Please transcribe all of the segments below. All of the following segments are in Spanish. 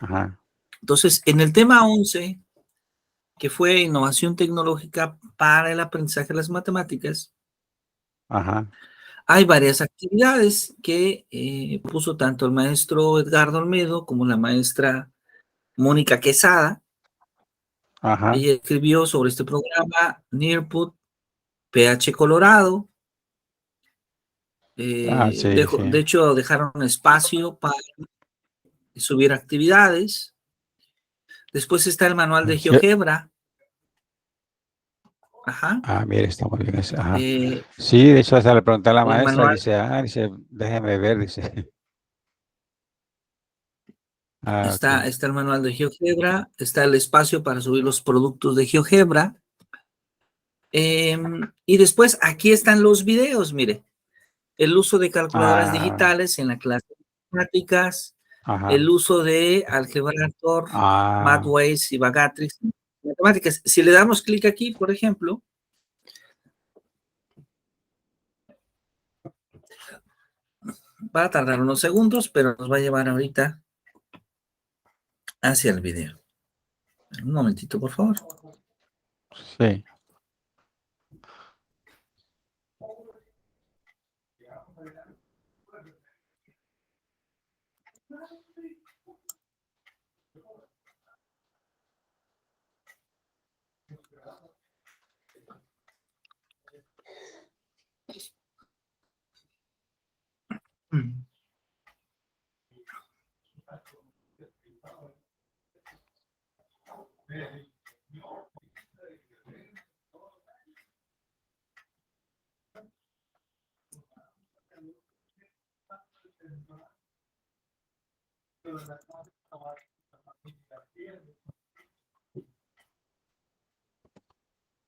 Ajá. Entonces, en el tema 11, que fue innovación tecnológica para el aprendizaje de las matemáticas, Ajá. hay varias actividades que puso tanto el maestro Edgardo Olmedo como la maestra Mónica Quesada. Ajá. Ella escribió sobre este programa Nearput, PH Colorado. Sí, sí. De hecho, dejaron espacio para subir actividades. Después está el manual de Sí. GeoGebra. Ajá. Mire, está muy bien ese. Ajá. Eh, Sí, de hecho, hasta le pregunté a la el maestra, manual, dice, déjeme ver, dice. Ok. está el manual de GeoGebra, está el espacio para subir los productos de GeoGebra. Y después aquí están los videos, mire. El uso de calculadoras Ah, digitales en la clase de matemáticas, ajá. el uso de Algebraitor, Ah, Mathways y Vagatrix en matemáticas. Si le damos clic aquí, por ejemplo, va a tardar unos segundos, pero nos va a llevar ahorita hacia el video. Un momentito, por favor. sí.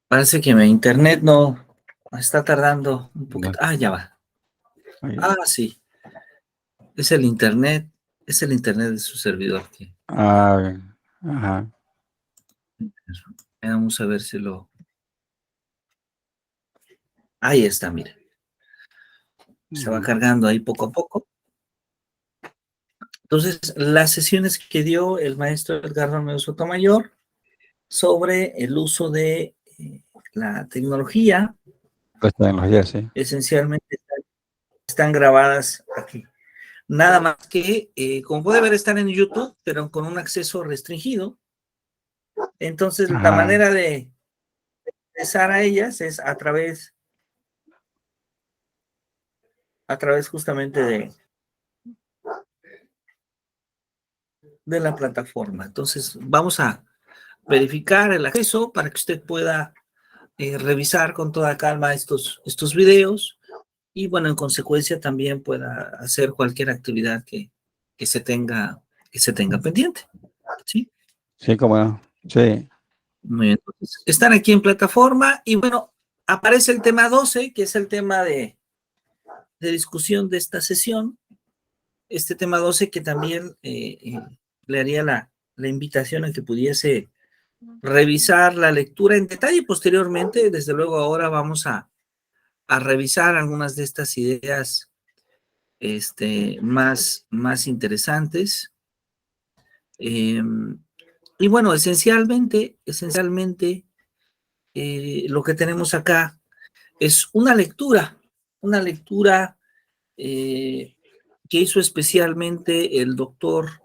Parece que mi internet no está tardando un No, poquito. Ya va. oye, Sí, es el internet de su servidor. bien. Ajá. Vamos a ver si lo... Ahí está, mire. Se va Ujú. cargando ahí poco a poco. Entonces, las sesiones que dio el maestro Edgar Romero Sotomayor sobre el uso de la tecnología, Pues tecnología, sí. esencialmente están grabadas aquí. Nada más que, como puede ver, están en YouTube, pero con un acceso restringido. Entonces, la Ajá. manera de accesar a ellas es a través justamente de la plataforma. Entonces, vamos a verificar el acceso para que usted pueda revisar con toda calma estos videos y, bueno, en consecuencia también pueda hacer cualquier actividad que se tenga pendiente. ¿Sí? Sí, cómo no. Sí. Muy bien. Entonces, están aquí en plataforma y, bueno, aparece el tema 12, que es el tema de discusión de esta sesión. Este tema 12 que también le haría la invitación a que pudiese revisar la lectura en detalle posteriormente. Desde luego ahora vamos a revisar algunas de estas ideas más interesantes. Y bueno, esencialmente, lo que tenemos acá es una lectura que hizo especialmente el doctor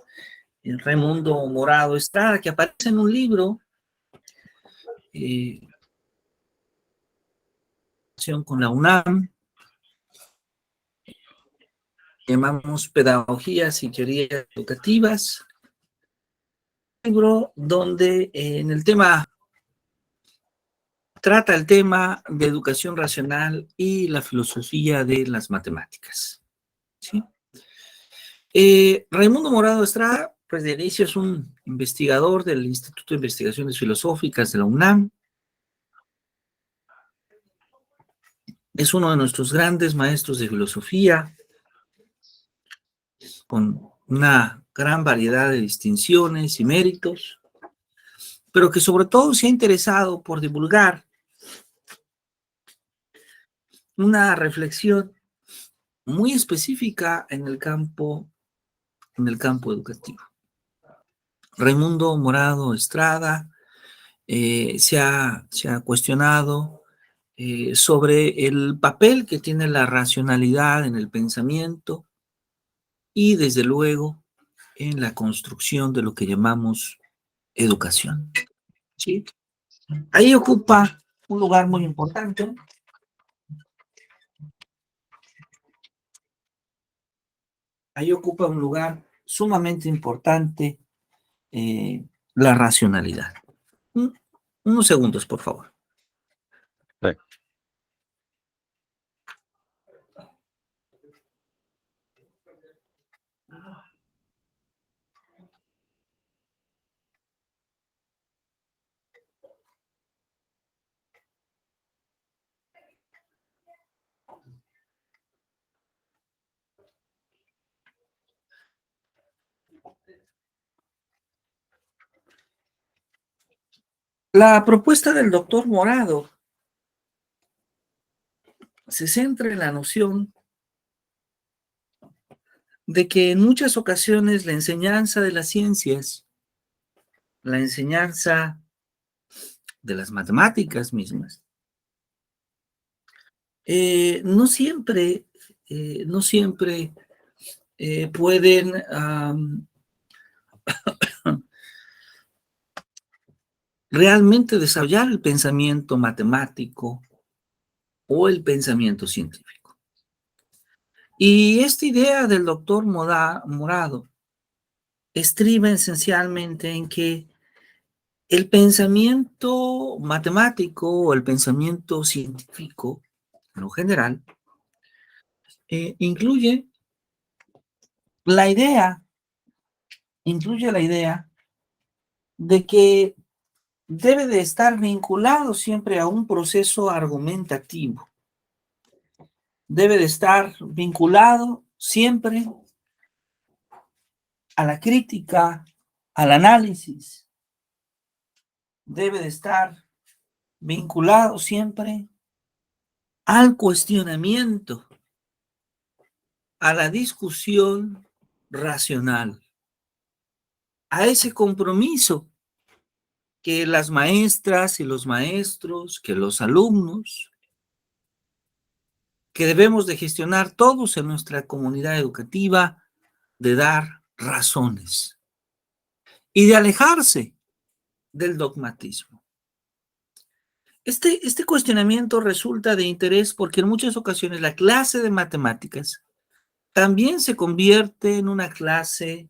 Raimundo Morado Estrada, que aparece en un libro con la UNAM, llamamos Pedagogías y Teorías Educativas, libro donde en el tema trata el tema de educación racional y la filosofía de las matemáticas. ¿Sí? Raimundo Morado Estrada, pues de inicio es un investigador del Instituto de Investigaciones Filosóficas de la UNAM. Es uno de nuestros grandes maestros de filosofía, con una gran variedad de distinciones y méritos, pero que sobre todo se ha interesado por divulgar una reflexión muy específica en el campo educativo. Raimundo Morado Estrada se ha cuestionado sobre el papel que tiene la racionalidad en el pensamiento y, desde luego, en la construcción de lo que llamamos educación. ¿Sí? Ahí ocupa un lugar muy importante. Ahí ocupa un lugar sumamente importante la racionalidad. Unos segundos, por favor. Sí. La propuesta del doctor Morado se centra en la noción de que en muchas ocasiones la enseñanza de las ciencias, la enseñanza de las matemáticas mismas, no siempre pueden realmente desarrollar el pensamiento matemático o el pensamiento científico. Y esta idea del doctor Morado estriba esencialmente en que el pensamiento matemático o el pensamiento científico, en lo general, incluye la idea de que debe de estar vinculado siempre a un proceso argumentativo. Debe de estar vinculado siempre a la crítica, al análisis. Debe de estar vinculado siempre al cuestionamiento, a la discusión racional, a ese compromiso que las maestras y los maestros, que los alumnos, que debemos de gestionar todos en nuestra comunidad educativa, de dar razones y de alejarse del dogmatismo. Este cuestionamiento resulta de interés porque en muchas ocasiones la clase de matemáticas también se convierte en una clase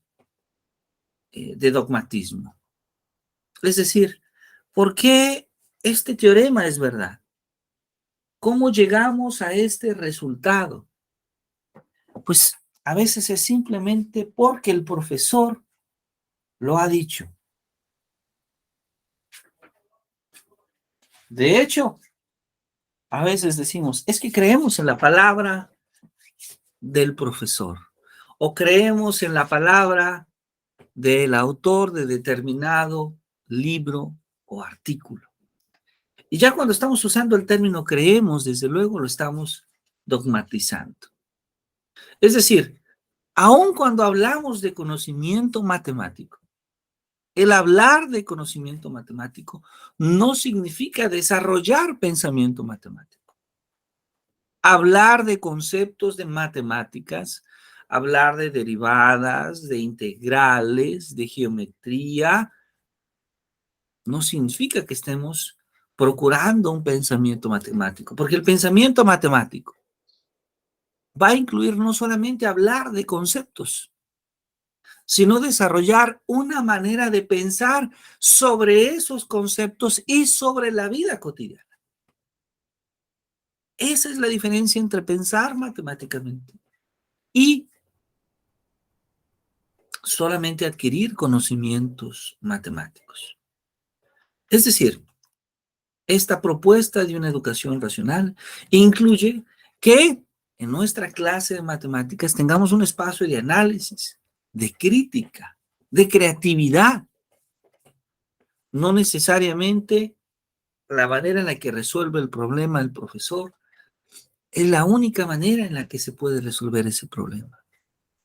de dogmatismo. Es decir, ¿por qué este teorema es verdad? ¿Cómo llegamos a este resultado? Pues a veces es simplemente porque el profesor lo ha dicho. De hecho, a veces decimos, es que creemos en la palabra del profesor o creemos en la palabra del autor de determinado libro o artículo. Y ya cuando estamos usando el término creemos, desde luego lo estamos dogmatizando. Es decir, aun cuando hablamos de conocimiento matemático, el hablar de conocimiento matemático no significa desarrollar pensamiento matemático. Hablar de conceptos de matemáticas, hablar de derivadas, de integrales, de geometría, no significa que estemos procurando un pensamiento matemático, porque el pensamiento matemático va a incluir no solamente hablar de conceptos, sino desarrollar una manera de pensar sobre esos conceptos y sobre la vida cotidiana. Esa es la diferencia entre pensar matemáticamente y solamente adquirir conocimientos matemáticos. Es decir, esta propuesta de una educación racional incluye que en nuestra clase de matemáticas tengamos un espacio de análisis, de crítica, de creatividad. No necesariamente la manera en la que resuelve el problema el profesor es la única manera en la que se puede resolver ese problema.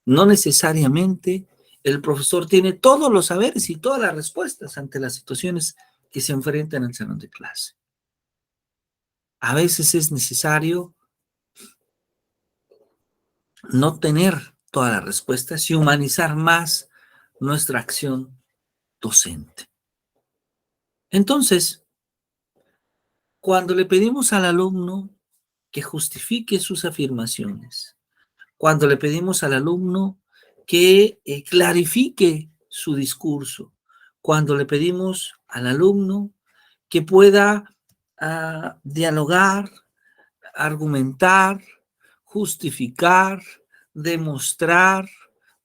No necesariamente el profesor tiene todos los saberes y todas las respuestas ante las situaciones que se enfrentan en el salón de clase. A veces es necesario no tener todas las respuestas y humanizar más nuestra acción docente. Entonces, cuando le pedimos al alumno que justifique sus afirmaciones, cuando le pedimos al alumno que clarifique su discurso, cuando le pedimos al alumno que pueda dialogar, argumentar, justificar, demostrar,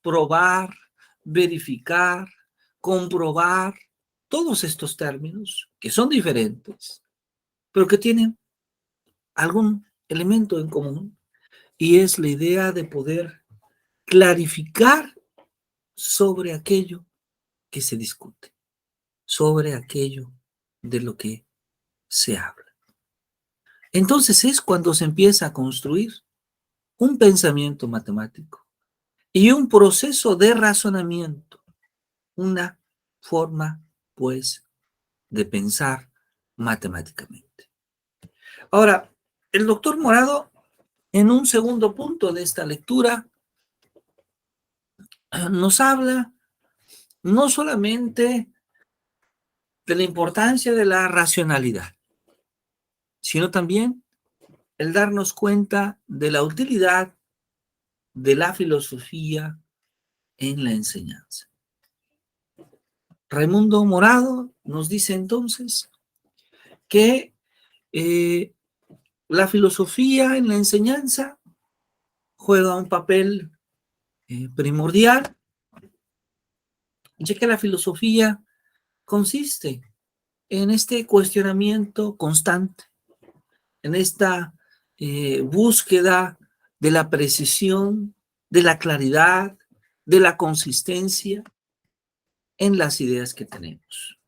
probar, verificar, comprobar, todos estos términos que son diferentes, pero que tienen algún elemento en común, y es la idea de poder clarificar sobre aquello que se discute, sobre aquello de lo que se habla. Entonces es cuando se empieza a construir un pensamiento matemático y un proceso de razonamiento, una forma, pues, de pensar matemáticamente. Ahora, el doctor Morado, en un segundo punto de esta lectura, nos habla no solamente de la importancia de la racionalidad, sino también el darnos cuenta de la utilidad de la filosofía en la enseñanza. Raimundo Morado nos dice entonces que la filosofía en la enseñanza juega un papel primordial, ya que la filosofía consiste en este cuestionamiento constante, en esta búsqueda de la precisión, de la claridad, de la consistencia en las ideas que tenemos.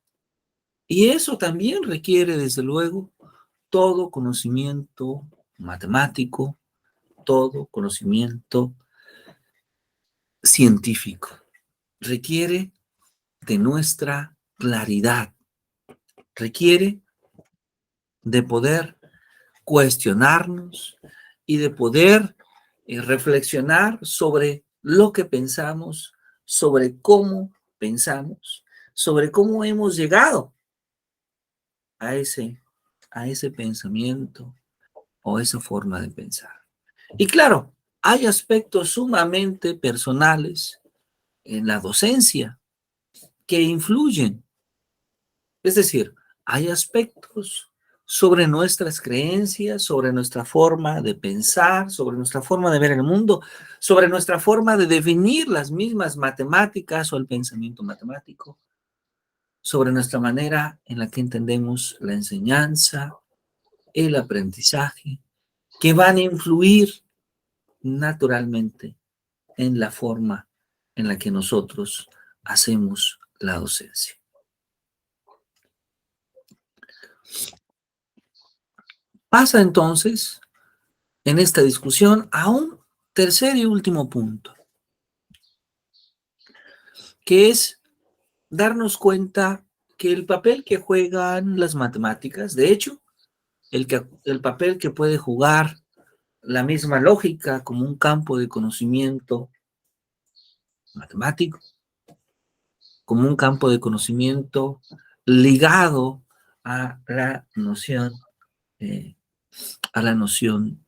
Y eso también requiere, desde luego, todo conocimiento matemático, todo conocimiento científico. Requiere de nuestra claridad, requiere de poder cuestionarnos y de poder reflexionar sobre lo que pensamos, sobre cómo pensamos, sobre cómo hemos llegado a ese pensamiento o esa forma de pensar. Y claro, hay aspectos sumamente personales en la docencia que influyen. Es decir, hay aspectos sobre nuestras creencias, sobre nuestra forma de pensar, sobre nuestra forma de ver el mundo, sobre nuestra forma de definir las mismas matemáticas o el pensamiento matemático, sobre nuestra manera en la que entendemos la enseñanza, el aprendizaje, que van a influir naturalmente en la forma en la que nosotros hacemos la docencia. Pasa entonces en esta discusión a un tercer y último punto, que es darnos cuenta que el papel que juegan las matemáticas, de hecho, el papel que puede jugar la misma lógica como un campo de conocimiento matemático, como un campo de conocimiento ligado a la noción, a la noción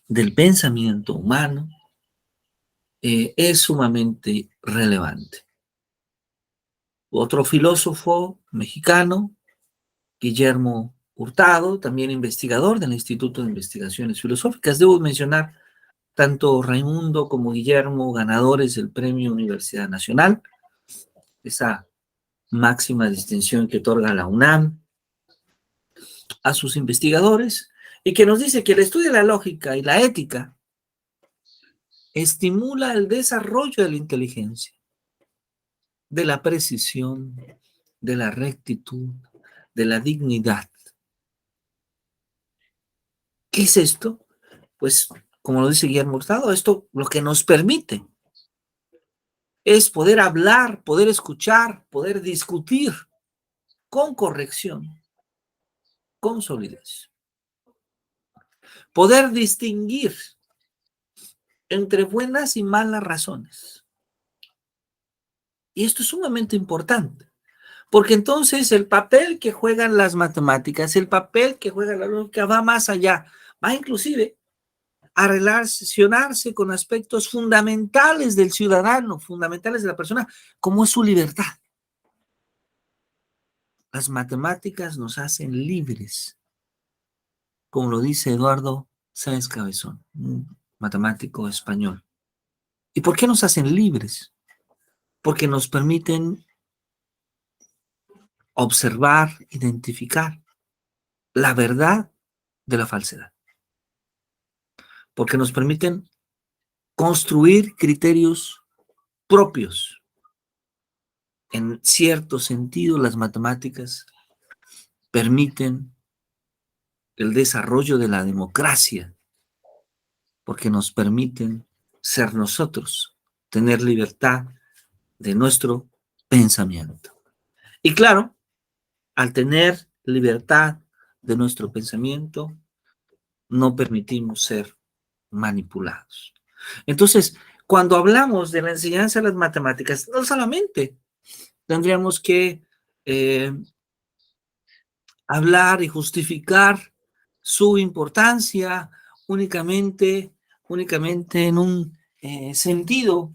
del pensamiento humano, es sumamente relevante. Otro filósofo mexicano, Guillermo Hurtado, también investigador del Instituto de Investigaciones Filosóficas. Debo mencionar tanto Raimundo como Guillermo, ganadores del Premio Universidad Nacional, esa máxima distinción que otorga la UNAM a sus investigadores, y que nos dice que el estudio de la lógica y la ética estimula el desarrollo de la inteligencia, de la precisión, de la rectitud, de la dignidad. ¿Qué es esto? Pues, como lo dice Guillermo Hurtado, esto lo que nos permite es poder hablar, poder escuchar, poder discutir con corrección, con solidez. Poder distinguir entre buenas y malas razones. Y esto es sumamente importante, porque entonces el papel que juegan las matemáticas, el papel que juega la lógica va más allá, va inclusive a relacionarse con aspectos fundamentales del ciudadano, fundamentales de la persona, como es su libertad. Las matemáticas nos hacen libres, como lo dice Eduardo Sáenz Cabezón, un matemático español. ¿Y por qué nos hacen libres? Porque nos permiten observar, identificar la verdad de la falsedad. Porque nos permiten construir criterios propios. En cierto sentido, las matemáticas permiten el desarrollo de la democracia, porque nos permiten ser nosotros, tener libertad de nuestro pensamiento. Y claro, al tener libertad de nuestro pensamiento, no permitimos ser manipulados. Entonces, cuando hablamos de la enseñanza de las matemáticas, no solamente tendríamos que hablar y justificar su importancia únicamente en un sentido,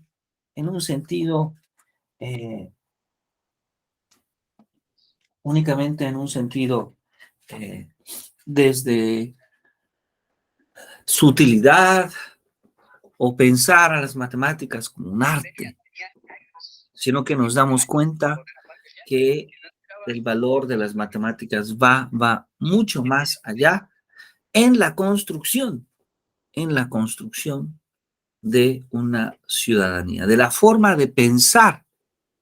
eh, únicamente en un sentido desde su utilidad o pensar a las matemáticas como un arte, sino que nos damos cuenta que el valor de las matemáticas va mucho más allá en la construcción de una ciudadanía, de la forma de pensar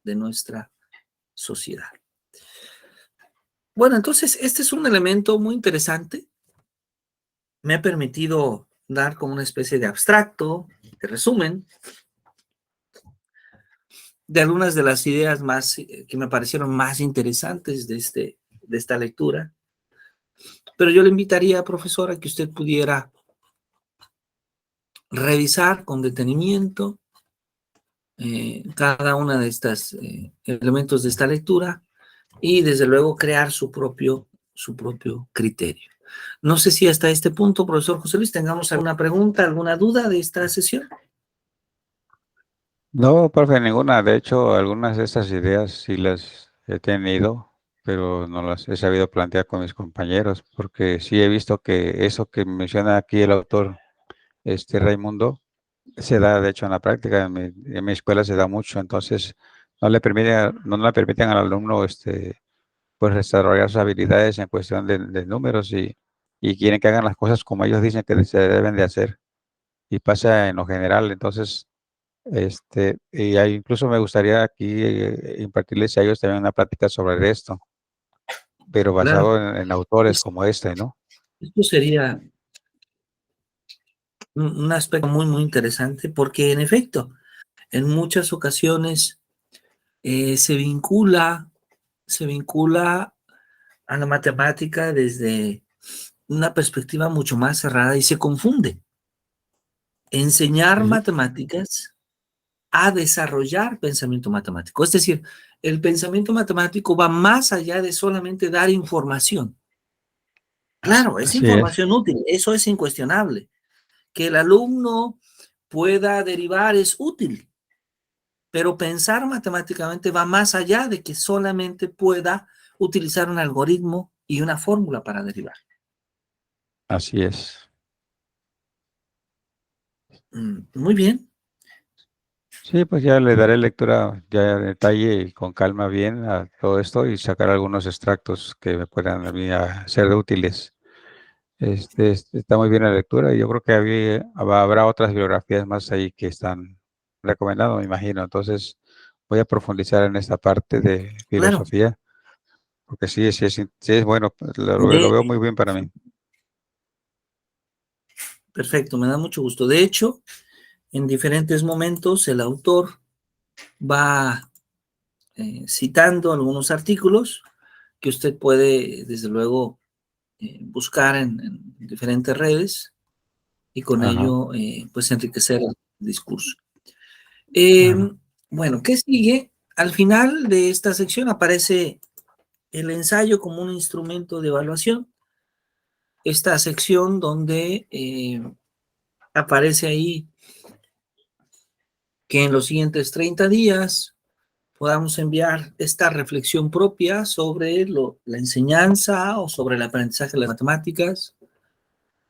de nuestra sociedad. Bueno, entonces este es un elemento muy interesante. Me ha permitido dar como una especie de abstracto, de resumen, de algunas de las ideas más que me parecieron más interesantes de esta lectura. Pero yo le invitaría, profesora, a que usted pudiera revisar con detenimiento cada una de estos elementos de esta lectura y desde luego crear su propio criterio. No sé si hasta este punto, profesor José Luis, tengamos alguna pregunta, alguna duda de esta sesión. No, profe, ninguna. De hecho, algunas de estas ideas sí las he tenido, pero no las he sabido plantear con mis compañeros, porque sí he visto que eso que menciona aquí el autor, Raimundo, se da, de hecho, en la práctica. En mi escuela se da mucho, entonces no le permiten al alumno, pues, desarrollar sus habilidades en cuestión de números y quieren que hagan las cosas como ellos dicen que se deben de hacer. Y pasa en lo general, entonces. Y ahí incluso me gustaría aquí impartirles a ellos también una plática sobre esto, pero Claro, basado en autores es- como ¿no? esto sería un aspecto muy, muy interesante porque en efecto, en muchas ocasiones se vincula a la matemática desde una perspectiva mucho más cerrada y se confunde. Enseñar Sí, matemáticas a desarrollar pensamiento matemático. Es decir, el pensamiento matemático va más allá de solamente dar información. Claro, es así es, información útil, eso es incuestionable. Que el alumno pueda derivar es útil, pero pensar matemáticamente va más allá de que solamente pueda utilizar un algoritmo y una fórmula para derivar. así es. Muy bien, Sí, pues ya le daré lectura ya en detalle y con calma bien a todo esto y sacar algunos extractos que me puedan a mí ser útiles. Está muy bien la lectura y yo creo que habrá otras bibliografías más ahí que están recomendando, me imagino. Entonces voy a profundizar en esta parte de claro. filosofía. Porque sí es bueno, pues, lo De- veo muy bien para mí. Perfecto, me da mucho gusto. De hecho, en diferentes momentos el autor va citando algunos artículos que usted puede, desde luego, buscar en diferentes redes y con Ajá, ello, pues, enriquecer el discurso. ajá, Bueno, ¿qué sigue? Al final de esta sección aparece el ensayo como un instrumento de evaluación. Esta sección donde aparece ahí que en los siguientes 30 días podamos enviar esta reflexión propia sobre la enseñanza o sobre el aprendizaje de las matemáticas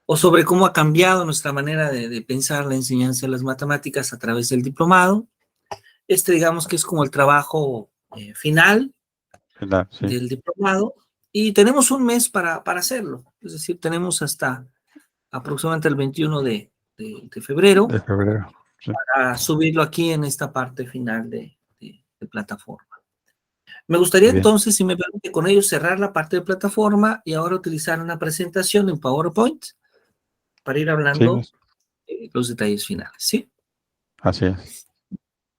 o sobre cómo ha cambiado nuestra manera de pensar la enseñanza de las matemáticas a través del diplomado. Digamos que es como el trabajo final final, sí, del diplomado y tenemos un mes para hacerlo. Es decir, tenemos hasta aproximadamente el 21 de febrero de febrero, sí, para subirlo aquí en esta parte final de plataforma. Me gustaría bien, entonces, si me permite, con ello cerrar la parte de plataforma y ahora utilizar una presentación en PowerPoint para ir sí, hablando los detalles finales, ¿sí? así es.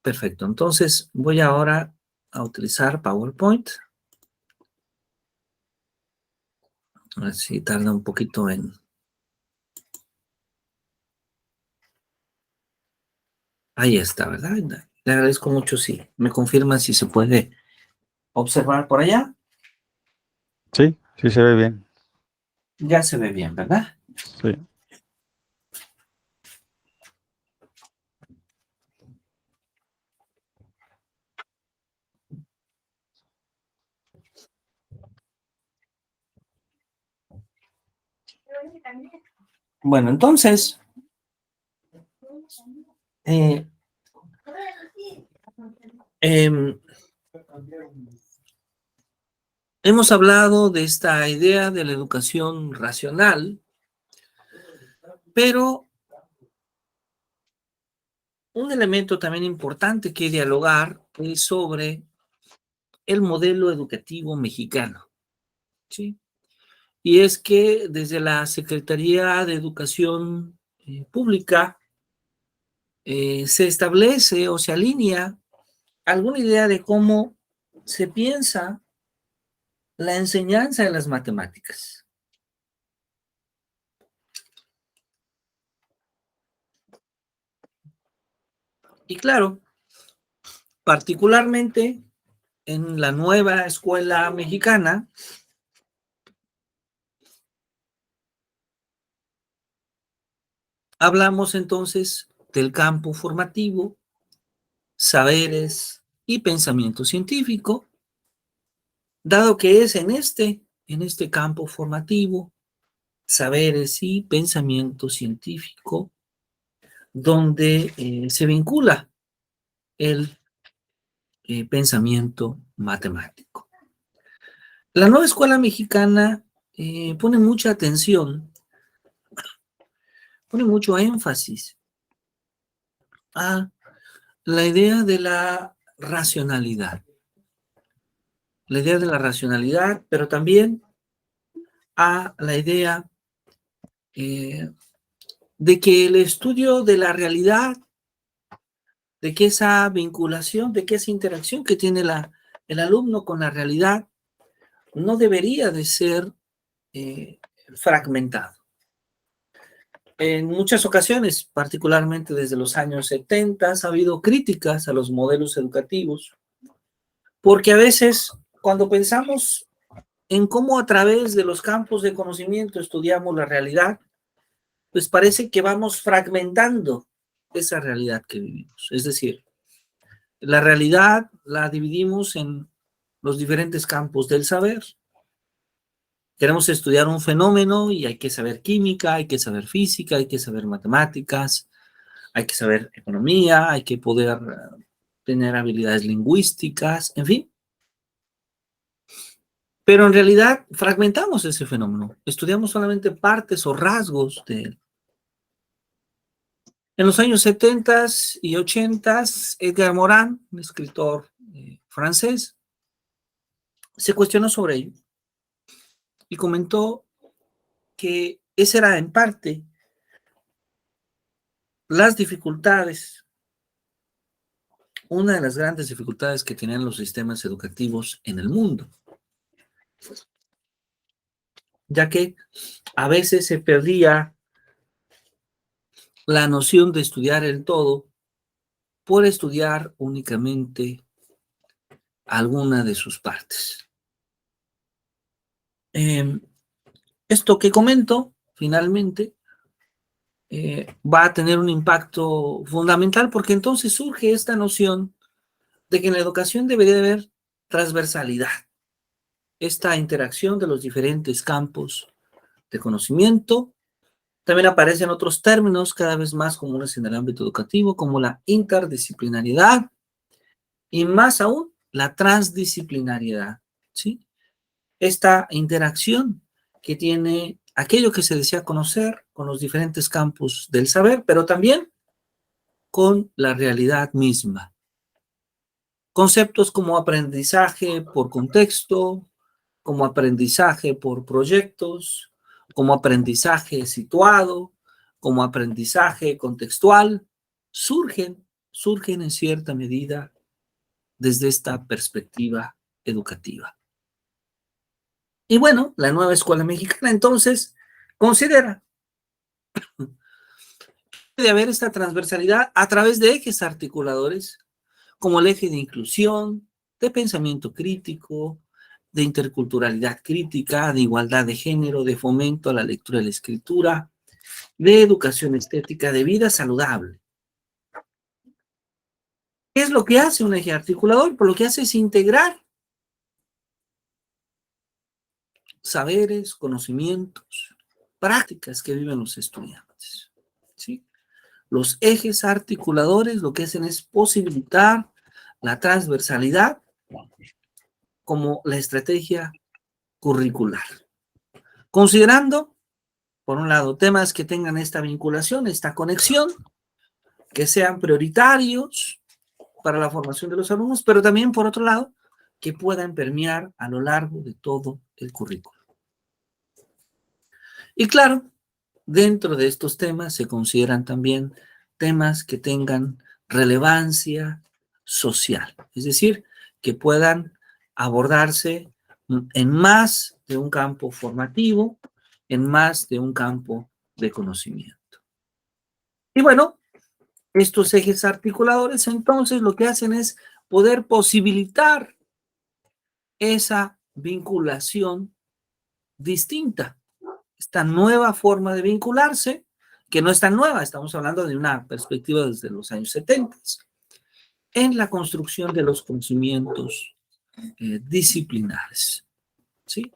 Perfecto. Entonces voy ahora a utilizar PowerPoint. A ver si tarda un poquito en... Ahí está, ¿verdad? Le agradezco mucho si me confirman si se puede observar por allá. Sí, sí se ve bien, Ya se ve bien, ¿verdad? sí, Bueno, entonces, eh, eh, hemos hablado de esta idea de la educación racional, pero un elemento también importante que dialogar es sobre el modelo educativo mexicano, ¿sí? Y es que desde la Secretaría de Educación Pública se establece o se alinea alguna idea de cómo se piensa la enseñanza de las matemáticas. Y claro, particularmente en la nueva escuela mexicana, hablamos entonces del campo formativo, saberes y pensamiento científico, dado que es en este campo formativo, saberes y pensamiento científico, donde se vincula el pensamiento matemático. La nueva escuela mexicana pone mucha atención, pone mucho énfasis a la idea de la idea de la racionalidad, pero también a la idea eh, de que el estudio de la realidad, de que esa vinculación, de que esa interacción que tiene el alumno con la realidad no debería de ser eh, fragmentado. En muchas ocasiones, particularmente desde los años 70, ha habido críticas a los modelos educativos, porque a veces cuando pensamos en cómo a través de los campos de conocimiento estudiamos la realidad, pues parece que vamos fragmentando esa realidad que vivimos. Es decir, la realidad la dividimos en los diferentes campos del saber. Queremos estudiar un fenómeno y hay que saber química, hay que saber física, hay que saber matemáticas, hay que saber economía, hay que poder tener habilidades lingüísticas, en fin. Pero en realidad fragmentamos ese fenómeno, estudiamos solamente partes o rasgos de él. En los años 70 y 80, Edgar Morin, un escritor francés, se cuestionó sobre ello y comentó que esa era en parte las dificultades una de las grandes dificultades que tenían los sistemas educativos en el mundo, ya que a veces se perdía la noción de estudiar el todo por estudiar únicamente alguna de sus partes. Esto que comento, finalmente, va a tener un impacto fundamental porque entonces surge esta noción de que en la educación debería de haber transversalidad, esta interacción de los diferentes campos de conocimiento. También aparecen otros términos cada vez más comunes en el ámbito educativo, como la interdisciplinariedad y más aún la transdisciplinariedad, ¿sí? Esta interacción que tiene aquello que se desea conocer con los diferentes campos del saber, pero también con la realidad misma. Conceptos como aprendizaje por contexto, como aprendizaje por proyectos, como aprendizaje situado, como aprendizaje contextual, surgen en cierta medida desde esta perspectiva educativa. Y bueno, la nueva escuela mexicana entonces considera de haber esta transversalidad a través de ejes articuladores, como el eje de inclusión, de pensamiento crítico, de interculturalidad crítica, de igualdad de género, de fomento a la lectura y la escritura, de educación estética, de vida saludable. ¿Qué es lo que hace un eje articulador? Pues lo que hace es integrar saberes, conocimientos, prácticas que viven los estudiantes, ¿sí? Los ejes articuladores lo que hacen es posibilitar la transversalidad como la estrategia curricular, considerando, por un lado, temas que tengan esta vinculación, esta conexión, que sean prioritarios para la formación de los alumnos, pero también, por otro lado, que puedan permear a lo largo de todo el currículo. Y claro, dentro de estos temas se consideran también temas que tengan relevancia social, es decir, que puedan abordarse en más de un campo formativo, en más de un campo de conocimiento. Y bueno, estos ejes articuladores entonces lo que hacen es poder posibilitar esa vinculación distinta, esta nueva forma de vincularse, que no es tan nueva, estamos hablando de una perspectiva desde los años 70, en la construcción de los conocimientos disciplinares, ¿sí?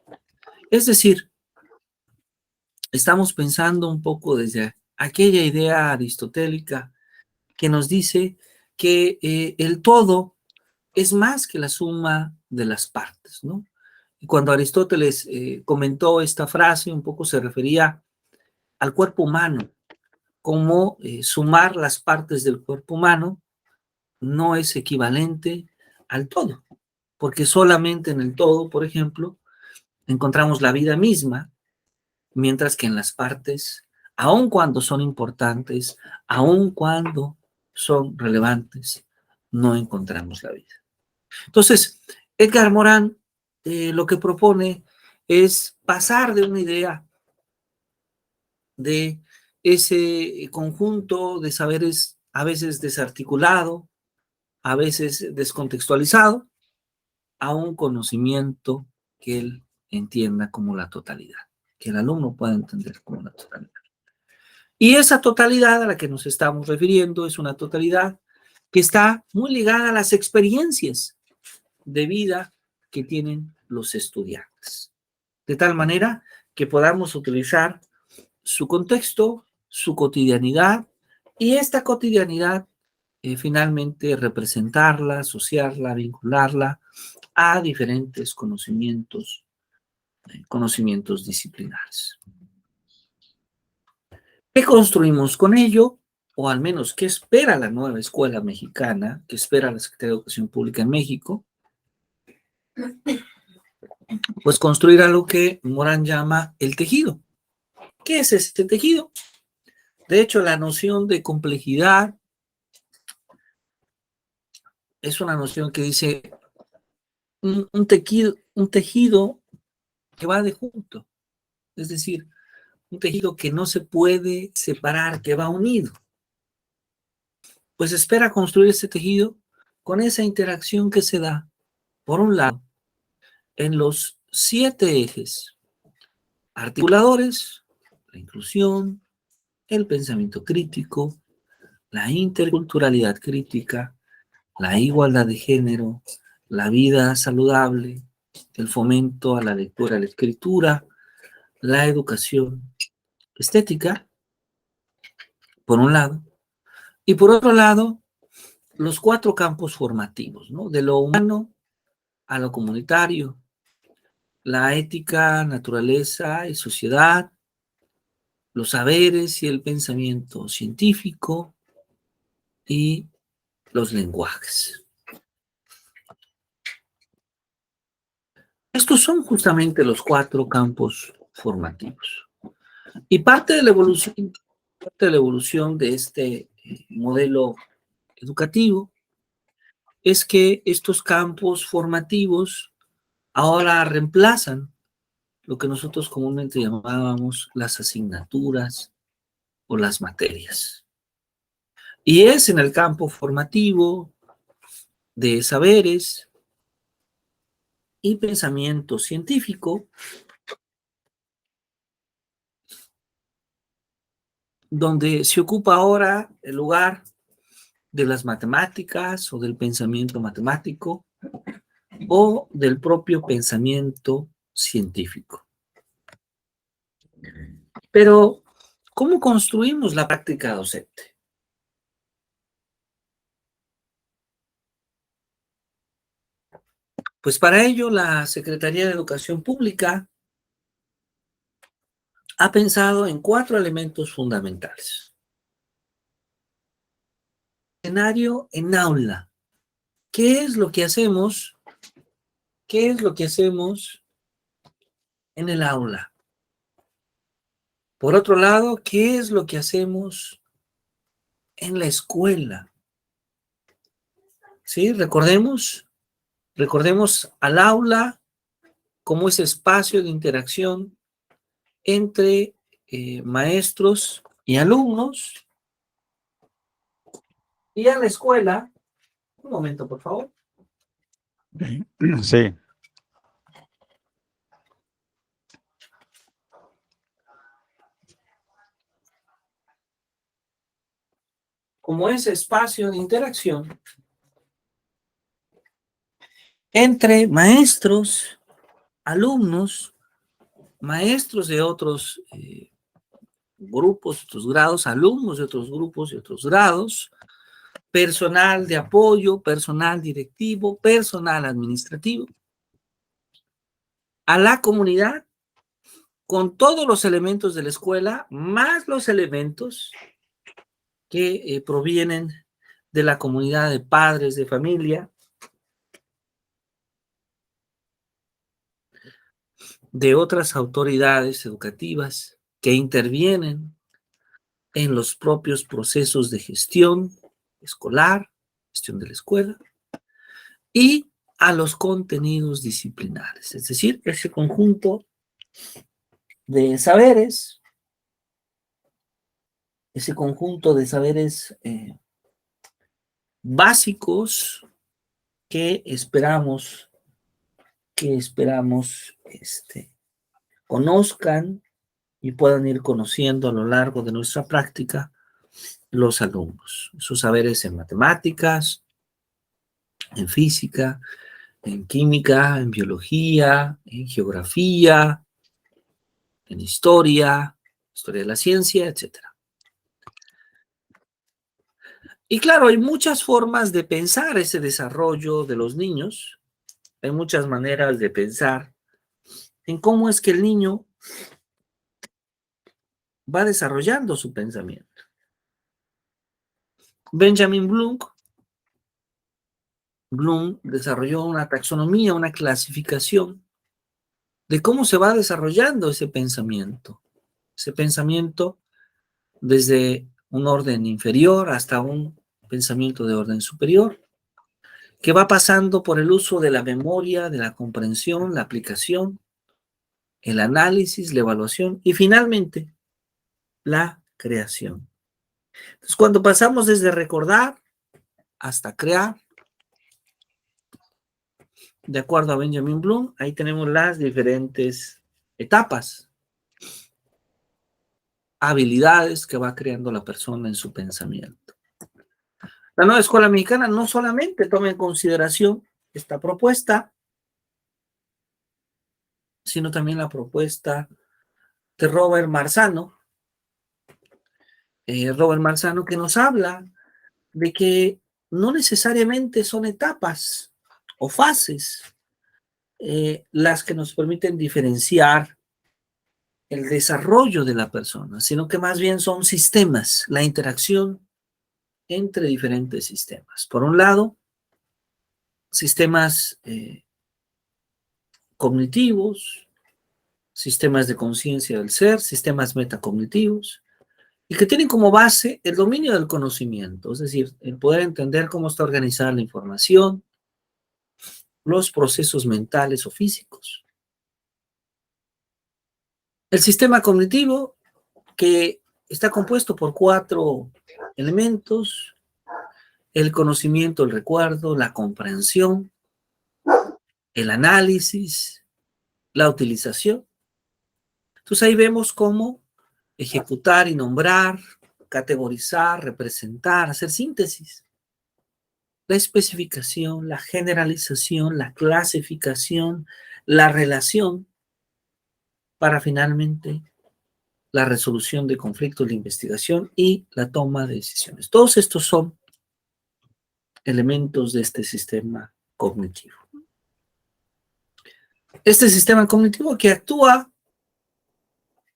Es decir, estamos pensando un poco desde aquella idea aristotélica que nos dice que el todo es más que la suma de las partes, ¿no? Y cuando Aristóteles comentó esta frase, un poco se refería al cuerpo humano, como sumar las partes del cuerpo humano no es equivalente al todo, porque solamente en el todo, por ejemplo, encontramos la vida misma, mientras que en las partes, aun cuando son importantes, aun cuando son relevantes, no encontramos la vida. Entonces, Edgar Morin lo que propone es pasar de una idea de ese conjunto de saberes a veces desarticulado, a veces descontextualizado, a un conocimiento que él entienda como la totalidad, que el alumno pueda entender como la totalidad. Y esa totalidad a la que nos estamos refiriendo es una totalidad que está muy ligada a las experiencias de vida que tienen los estudiantes, de tal manera que podamos utilizar su contexto, su cotidianidad, y esta cotidianidad finalmente representarla, asociarla, vincularla a diferentes conocimientos, conocimientos disciplinares. ¿Qué construimos con ello? O al menos, ¿qué espera la nueva escuela mexicana? ¿Qué espera la Secretaría de Educación Pública en México? Pues construir algo que Morin llama el tejido. ¿Qué es este tejido? De hecho, la noción de complejidad es una noción que dice un tejido que va de junto, es decir, un tejido que no se puede separar, que va unido. Pues espera construir ese tejido con esa interacción que se da, por un lado, en los 7 ejes articuladores, la inclusión, el pensamiento crítico, la interculturalidad crítica, la igualdad de género, la vida saludable, el fomento a la lectura y la escritura, la educación estética, por un lado, y por otro lado, los 4 campos formativos, ¿no? De lo humano a lo comunitario, la ética, naturaleza y sociedad, los saberes y el pensamiento científico y los lenguajes. Estos son justamente los 4 campos formativos. Y parte de la evolución de este modelo educativo es que estos campos formativos ahora reemplazan lo que nosotros comúnmente llamábamos las asignaturas o las materias. Y es en el campo formativo de saberes y pensamiento científico donde se ocupa ahora el lugar de las matemáticas o del pensamiento matemático o del propio pensamiento científico. Pero, ¿cómo construimos la práctica docente? Pues para ello la Secretaría de Educación Pública ha pensado en 4 elementos fundamentales. Escenario en aula. ¿Qué es lo que hacemos? ¿Qué es lo que hacemos en el aula? Por otro lado, ¿qué es lo que hacemos en la escuela? ¿Sí? Recordemos al aula como ese espacio de interacción entre maestros y alumnos, y a la escuela, un momento por favor. Sí. Como ese espacio de interacción entre maestros, alumnos, maestros de otros grupos, otros grados, alumnos de otros grupos y otros grados, personal de apoyo, personal directivo, personal administrativo, a la comunidad con todos los elementos de la escuela, más los elementos que provienen de la comunidad de padres de familia, de otras autoridades educativas que intervienen en los propios procesos de gestión escolar, gestión de la escuela, y a los contenidos disciplinares, es decir, ese conjunto de saberes, ese conjunto de saberes básicos que esperamos conozcan y puedan ir conociendo a lo largo de nuestra práctica los alumnos. Sus saberes en matemáticas, en física, en química, en biología, en geografía, en historia de la ciencia, etc. Y claro, hay muchas formas de pensar ese desarrollo de los niños, hay muchas maneras de pensar en cómo es que el niño va desarrollando su pensamiento. Benjamin Bloom desarrolló una taxonomía, una clasificación de cómo se va desarrollando ese pensamiento desde un orden inferior hasta un pensamiento de orden superior, que va pasando por el uso de la memoria, de la comprensión, la aplicación, el análisis, la evaluación y finalmente la creación. Entonces, cuando pasamos desde recordar hasta crear, de acuerdo a Benjamin Bloom, ahí tenemos las diferentes etapas, habilidades que va creando la persona en su pensamiento. La nueva escuela mexicana no solamente toma en consideración esta propuesta, sino también la propuesta de Robert Marzano. Robert Marzano, que nos habla de que no necesariamente son etapas o fases las que nos permiten diferenciar el desarrollo de la persona, sino que más bien son sistemas, la interacción entre diferentes sistemas. Por un lado, sistemas cognitivos, sistemas de conciencia del ser, sistemas metacognitivos, y que tienen como base el dominio del conocimiento, es decir, el poder entender cómo está organizada la información, los procesos mentales o físicos. El sistema cognitivo, que está compuesto por 4 elementos: el conocimiento, el recuerdo, la comprensión, el análisis, la utilización. Entonces ahí vemos cómo ejecutar y nombrar, categorizar, representar, hacer síntesis. La especificación, la generalización, la clasificación, la relación, para finalmente la resolución de conflictos, la investigación y la toma de decisiones. Todos estos son elementos de este sistema cognitivo. Este sistema cognitivo que actúa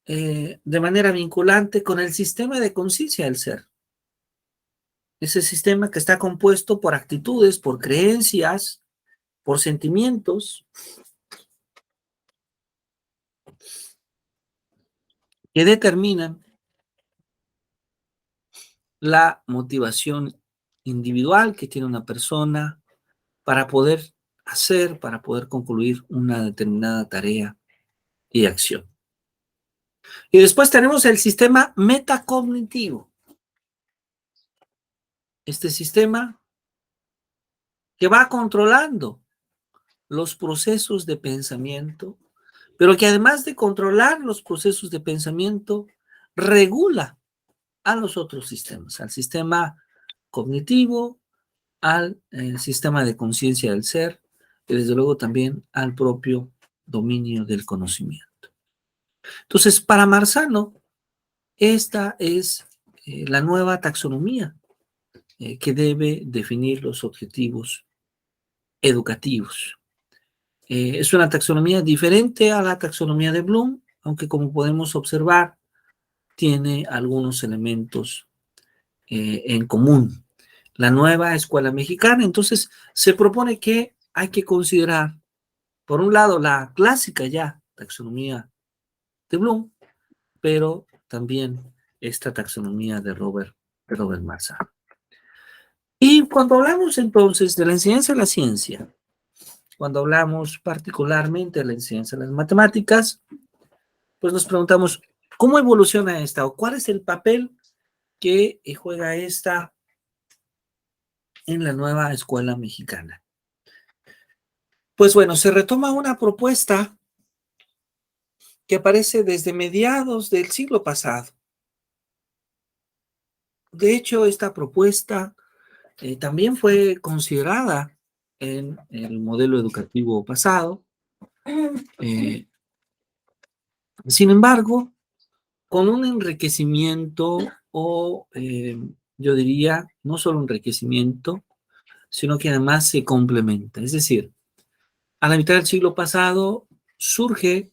de manera vinculante con el sistema de conciencia del ser. Ese sistema que está compuesto por actitudes, por creencias, por sentimientos, que determinan la motivación individual que tiene una persona para poder hacer, para poder concluir una determinada tarea y acción. Y después tenemos el sistema metacognitivo. Este sistema que va controlando los procesos de pensamiento, pero que además de controlar los procesos de pensamiento, regula a los otros sistemas, al sistema cognitivo, al sistema de conciencia del ser y desde luego también al propio dominio del conocimiento. Entonces, para Marzano, esta es la nueva taxonomía que debe definir los objetivos educativos. Es una taxonomía diferente a la taxonomía de Bloom, aunque como podemos observar, tiene algunos elementos en común. La nueva escuela mexicana, entonces, se propone que hay que considerar, por un lado, la clásica ya taxonomía de Bloom, pero también esta taxonomía de Robert Marzano. Y cuando hablamos entonces de la enseñanza de la ciencia, cuando hablamos particularmente de la enseñanza de las matemáticas, pues nos preguntamos, ¿cómo evoluciona esta? ¿O cuál es el papel que juega esta en la nueva escuela mexicana? Pues bueno, se retoma una propuesta que aparece desde mediados del siglo pasado. De hecho, esta propuesta también fue considerada en el modelo educativo pasado. Sin embargo, con un enriquecimiento o yo diría, no solo un enriquecimiento, sino que además se complementa. Es decir, a la mitad del siglo pasado surge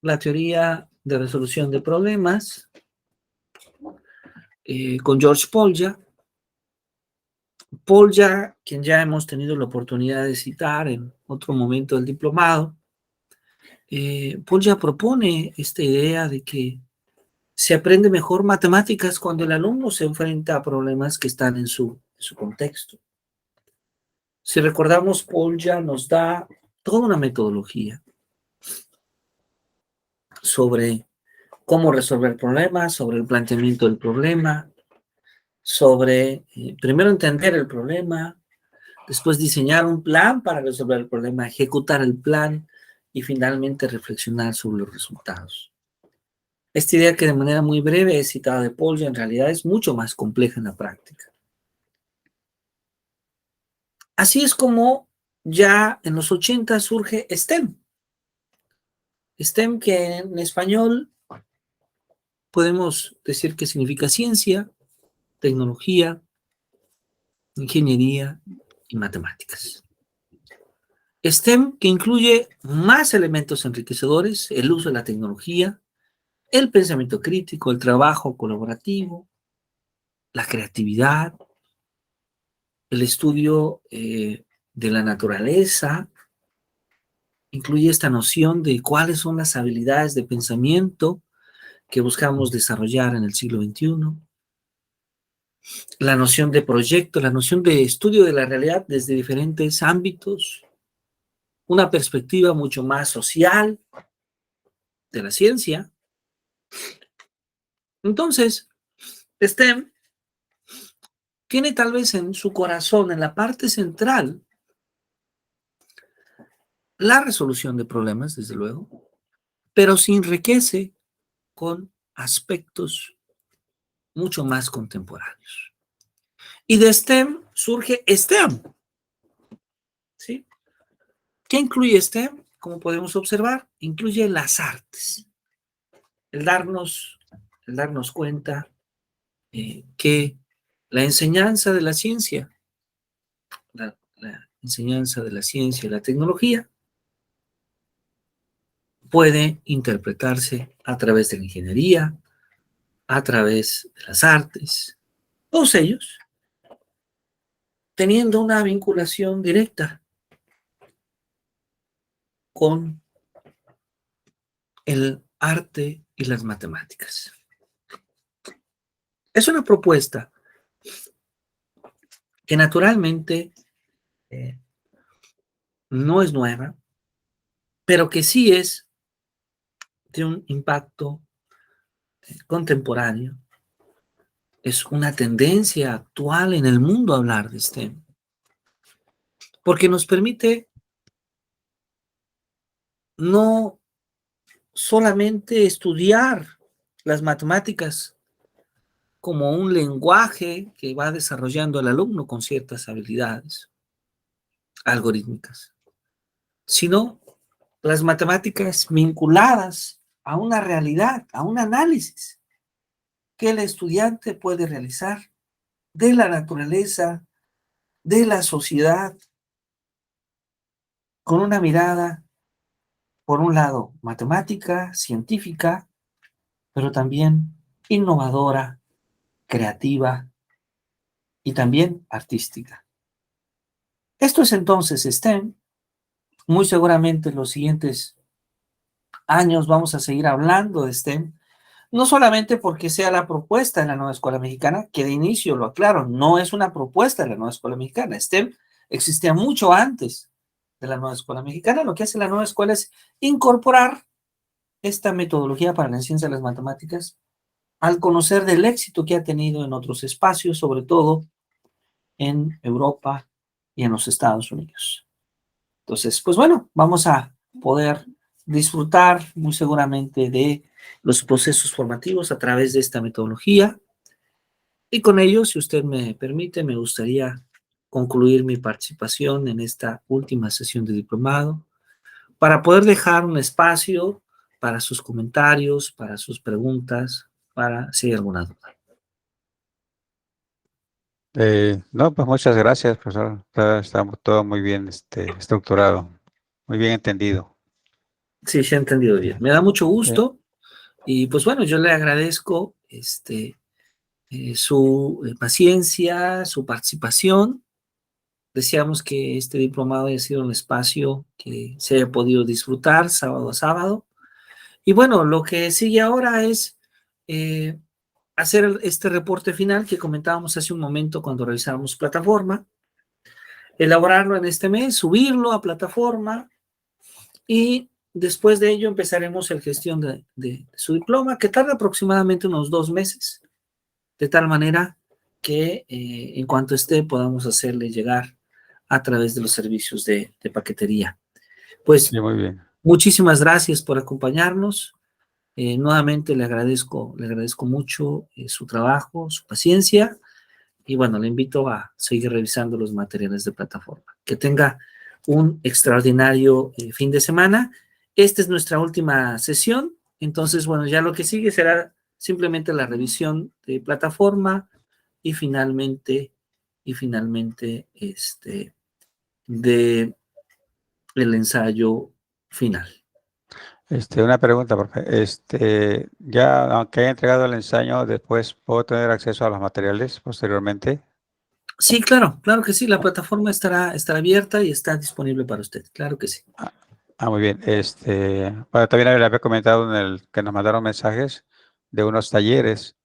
la teoría de resolución de problemas con George Polya. Polya, quien ya hemos tenido la oportunidad de citar en otro momento del diplomado, Polya propone esta idea de que se aprende mejor matemáticas cuando el alumno se enfrenta a problemas que están en su contexto. Si recordamos, Paul ya nos da toda una metodología sobre cómo resolver problemas, sobre el planteamiento del problema, sobre primero entender el problema, después diseñar un plan para resolver el problema, ejecutar el plan y finalmente reflexionar sobre los resultados. Esta idea que de manera muy breve he citado de Paul, en realidad es mucho más compleja en la práctica. Así es como ya en los 80 surge STEM. STEM, que en español podemos decir que significa ciencia, tecnología, ingeniería y matemáticas. STEM, que incluye más elementos enriquecedores, el uso de la tecnología, el pensamiento crítico, el trabajo colaborativo, la creatividad, el estudio de la naturaleza, incluye esta noción de cuáles son las habilidades de pensamiento que buscamos desarrollar en el siglo XXI, la noción de proyecto, la noción de estudio de la realidad desde diferentes ámbitos, una perspectiva mucho más social de la ciencia. Entonces, STEM tiene tal vez en su corazón, en la parte central, la resolución de problemas, desde luego, pero se enriquece con aspectos mucho más contemporáneos. Y de STEM surge STEM, ¿sí? ¿Qué incluye STEM? Como podemos observar, incluye las artes. El darnos cuenta que la enseñanza de la ciencia, la enseñanza de la ciencia y la tecnología puede interpretarse a través de la ingeniería, a través de las artes, todos ellos teniendo una vinculación directa con el arte y las matemáticas. Es una propuesta que naturalmente no es nueva, pero que sí es de un impacto contemporáneo. Es una tendencia actual en el mundo hablar de STEM, porque nos permite no solamente estudiar las matemáticas como un lenguaje que va desarrollando el alumno con ciertas habilidades algorítmicas, sino las matemáticas vinculadas a una realidad, a un análisis que el estudiante puede realizar de la naturaleza, de la sociedad, con una mirada, por un lado, matemática, científica, pero también innovadora, creativa y también artística. Esto es entonces STEM. Muy seguramente en los siguientes años vamos a seguir hablando de STEM, no solamente porque sea la propuesta de la nueva escuela mexicana, que de inicio lo aclaro, no es una propuesta de la nueva escuela mexicana. STEM existía mucho antes de la nueva escuela mexicana. Lo que hace la nueva escuela es incorporar esta metodología para la ciencia de las matemáticas al conocer del éxito que ha tenido en otros espacios, sobre todo en Europa y en los Estados Unidos. Entonces, pues bueno, vamos a poder disfrutar muy seguramente de los procesos formativos a través de esta metodología. Y con ello, si usted me permite, me gustaría concluir mi participación en esta última sesión de diplomado para poder dejar un espacio para sus comentarios, para sus preguntas, para si hay alguna duda. No, pues muchas gracias, profesor. Está todo muy bien estructurado, muy bien entendido. Sí, se ha entendido bien. Me da mucho Eh, gusto y pues bueno, yo le agradezco su paciencia, su participación. Deseamos que este diplomado haya sido un espacio que se haya podido disfrutar sábado a sábado. Y bueno, lo que sigue ahora es hacer este reporte final que comentábamos hace un momento cuando revisábamos plataforma, elaborarlo en este mes, subirlo a plataforma y después de ello empezaremos la gestión de su diploma, que tarda aproximadamente unos 2 meses, de tal manera que en cuanto esté podamos hacerle llegar a través de los servicios de paquetería. Pues Sí, muy bien. muchísimas gracias por acompañarnos. Nuevamente le agradezco mucho su trabajo, su paciencia, y bueno, le invito a seguir revisando los materiales de plataforma. Que tenga un extraordinario fin de semana. Esta es nuestra última sesión, entonces, bueno, ya lo que sigue será simplemente la revisión de plataforma y finalmente, de el ensayo final. Una pregunta, profe. Ya, aunque haya entregado el ensayo, después puedo tener acceso a los materiales posteriormente. Sí, claro que sí, la plataforma estará abierta y está disponible para usted, claro que sí. Muy bien. Bueno, también le había comentado en el que nos mandaron mensajes de unos talleres